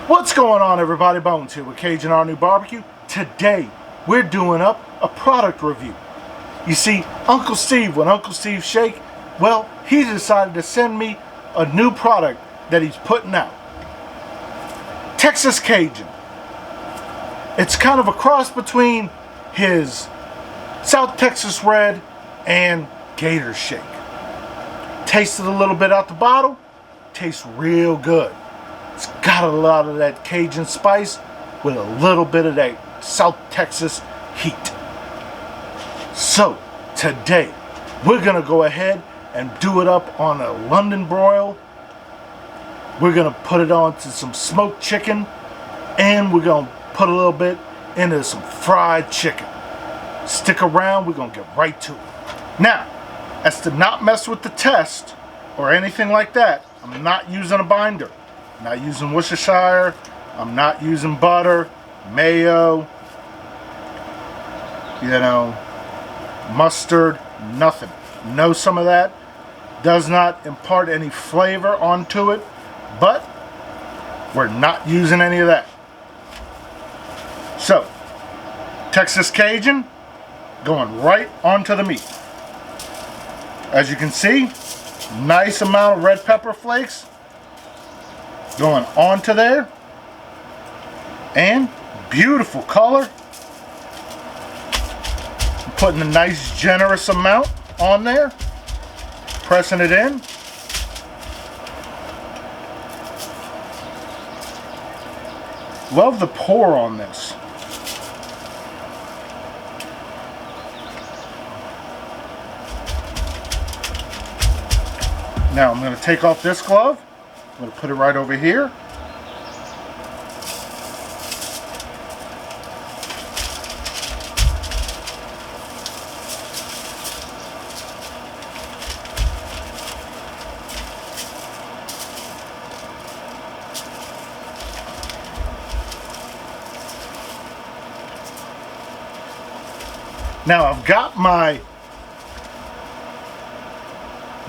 What's going on, everybody? Bones here with Cajun RNEWBBQ. Today we're doing up a product review. You see, Uncle Steve, when Uncle Steve shake, well, he decided to send me a new product that he's putting out. Texas Cajun. It's kind of a cross between his South Texas Red and Gator Shake. Tasted a little bit out the bottle. Tastes real good. It's got a lot of that Cajun spice with a little bit of that South Texas heat. So today we're gonna go ahead and do it up on a London broil. We're gonna put it onto some smoked chicken, and we're gonna put a little bit into some fried chicken. Stick around, we're gonna get right to it. Now, as to not mess with the test or anything like that, I'm not using a binder. I'm not using Worcestershire. I'm not using butter, mayo, mustard, nothing. No, some of that does not impart any flavor onto it, but we're not using any of that. So, Texas Cajun going right onto the meat. As you can see, nice amount of red pepper flakes going onto there, and beautiful color. I'm putting a nice generous amount on there, pressing it in. Love the pour on this. Now I'm going to take off this glove. I'm going to put it right over here. Now I've got my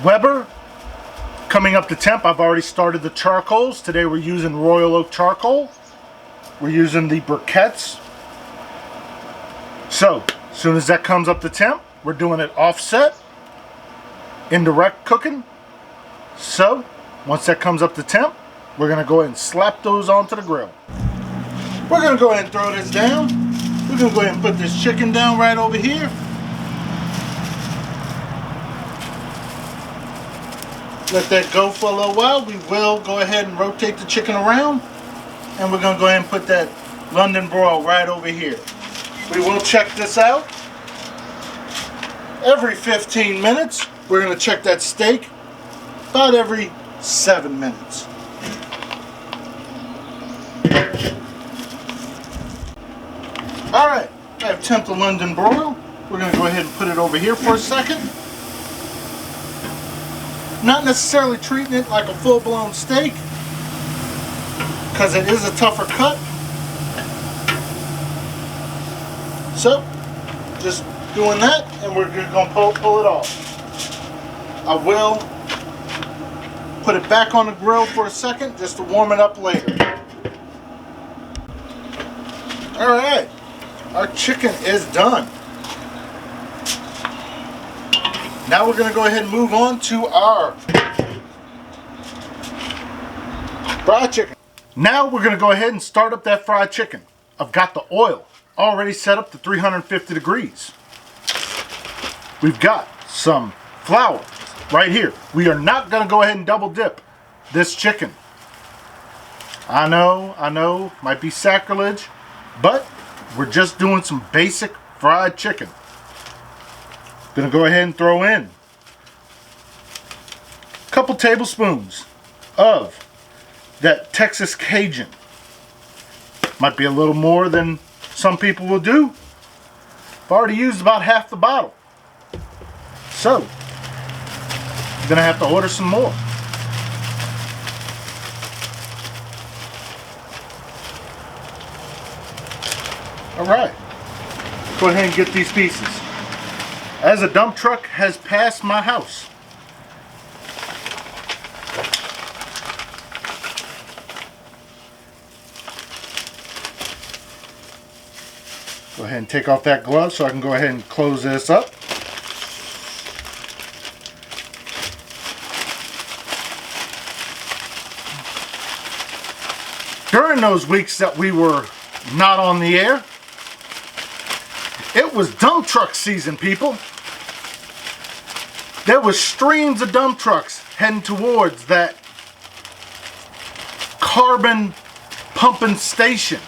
Weber coming up to temp. I've already started the charcoals. Today we're using Royal Oak charcoal. We're using the briquettes. So, as soon as that comes up to temp, we're doing it offset, indirect cooking. So, once that comes up to temp, we're going to go ahead and slap those onto the grill. We're going to go ahead and throw this down. We're going to go ahead and put this chicken down right over here. Let that go for a little while. We will go ahead and rotate the chicken around, and we're going to go ahead and put that London broil right over here. We will check this out every 15 minutes. We're going to check that steak about every 7 minutes. Alright, I have temped the London broil. We're going to go ahead and put it over here for a second. Not necessarily treating it like a full-blown steak, because it is a tougher cut. So, just doing that, and we're going to pull it off. I will put it back on the grill for a second, just to warm it up later. Alright, our chicken is done. Now we're going to go ahead and move on to our fried chicken. Now we're going to go ahead and start up that fried chicken. I've got the oil already set up to 350 degrees. We've got some flour right here. We are not going to go ahead and double dip this chicken. I know, might be sacrilege, but we're just doing some basic fried chicken. Gonna go ahead and throw in a couple tablespoons of that Texas Cajun. Might be a little more than some people will do. I've already used about half the bottle, so I'm gonna have to order some more. Alright, go ahead and get these pieces. As a dump truck has passed my house. Go ahead and take off that glove so I can go ahead and close this up. During those weeks that we were not on the air, it was dump truck season, people. There was streams of dump trucks heading towards that carbon pumping station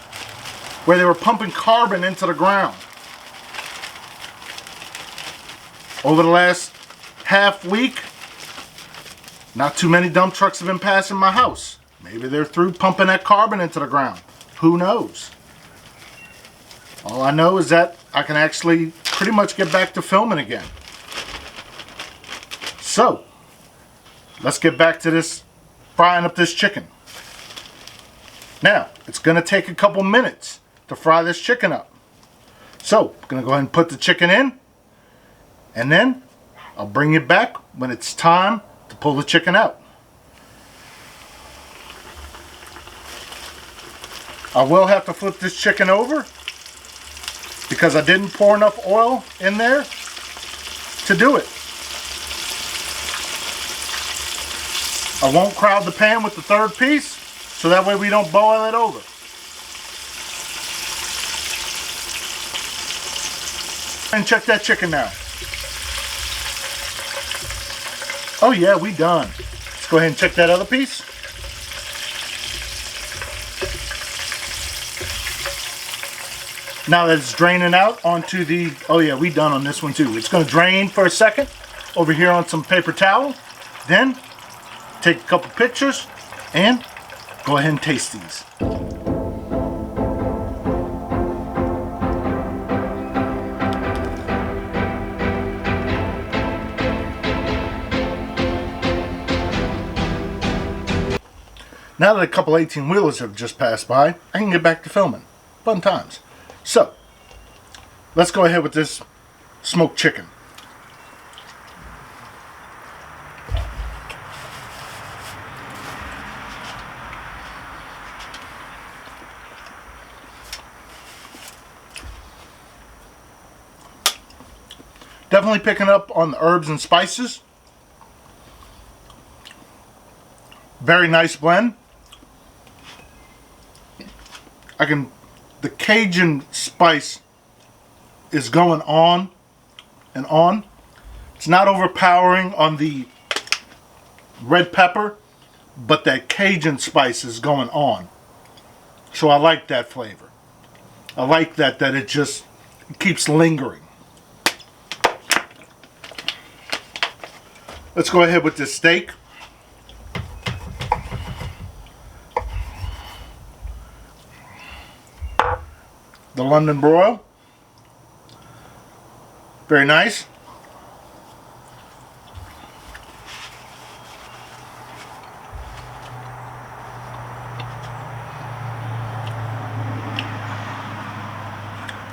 where they were pumping carbon into the ground. Over the last half week, not too many dump trucks have been passing my house. Maybe they're through pumping that carbon into the ground. Who knows? All I know is that I can actually pretty much get back to filming again. So, let's get back to this frying up this chicken. Now, it's going to take a couple minutes to fry this chicken up. So, I'm going to go ahead and put the chicken in, and then I'll bring it back when it's time to pull the chicken out. I will have to flip this chicken over because I didn't pour enough oil in there to do it. I won't crowd the pan with the third piece, so that way we don't boil it over. And check that chicken now. Oh yeah, we done. Let's go ahead and check that other piece. Now that it's draining out onto the, oh yeah, we done on this one too. It's going to drain for a second over here on some paper towel. Then take a couple pictures and go ahead and taste these. Now that a couple 18-wheelers have just passed by, I can get back to filming. Fun times. So, let's go ahead with this smoked chicken. Definitely picking up on the herbs and spices. Very nice blend. The Cajun spice is going on and on. It's not overpowering on the red pepper, but that Cajun spice is going on. So I like that flavor. I like that it just keeps lingering. Let's go ahead with this steak. The London broil. Very nice.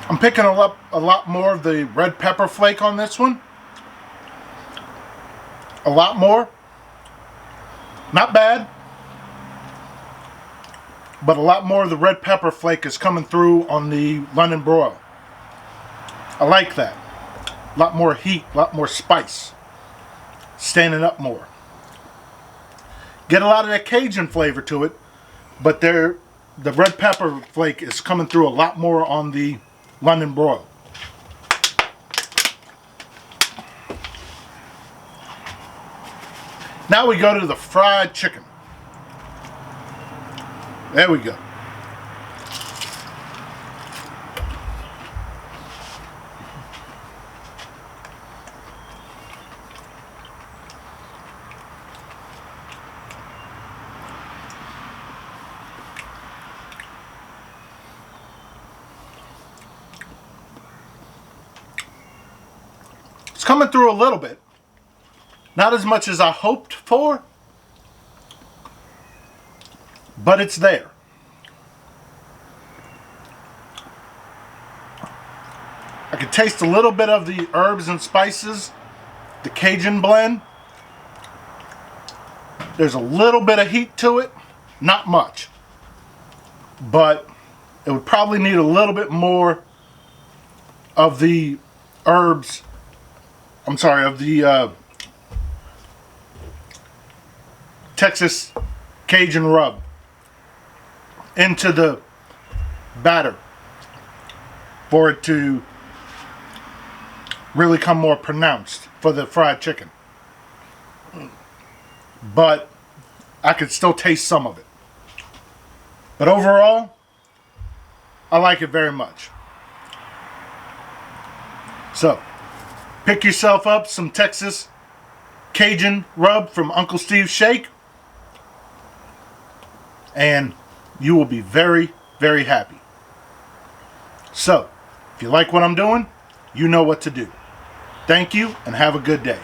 I'm picking up a lot more of the red pepper flake on this one. A lot more. Not bad. But a lot more of the red pepper flake is coming through on the London broil. I like that. A lot more heat, a lot more spice. Standing up more. Get a lot of that Cajun flavor to it, but the red pepper flake is coming through a lot more on the London broil. Now we go to the fried chicken. There we go. It's coming through a little bit. Not as much as I hoped for, but it's there. I can taste a little bit of the herbs and spices, the Cajun blend. There's a little bit of heat to it, not much, but it would probably need a little bit more of the herbs, I'm sorry, of the Texas Cajun rub into the batter for it to really come more pronounced for the fried chicken. But I could still taste some of it. But overall, I like it very much. So, pick yourself up some Texas Cajun rub from Uncle Steve's Shake, and you will be very, very happy. So, if you like what I'm doing, you know what to do. Thank you, and have a good day.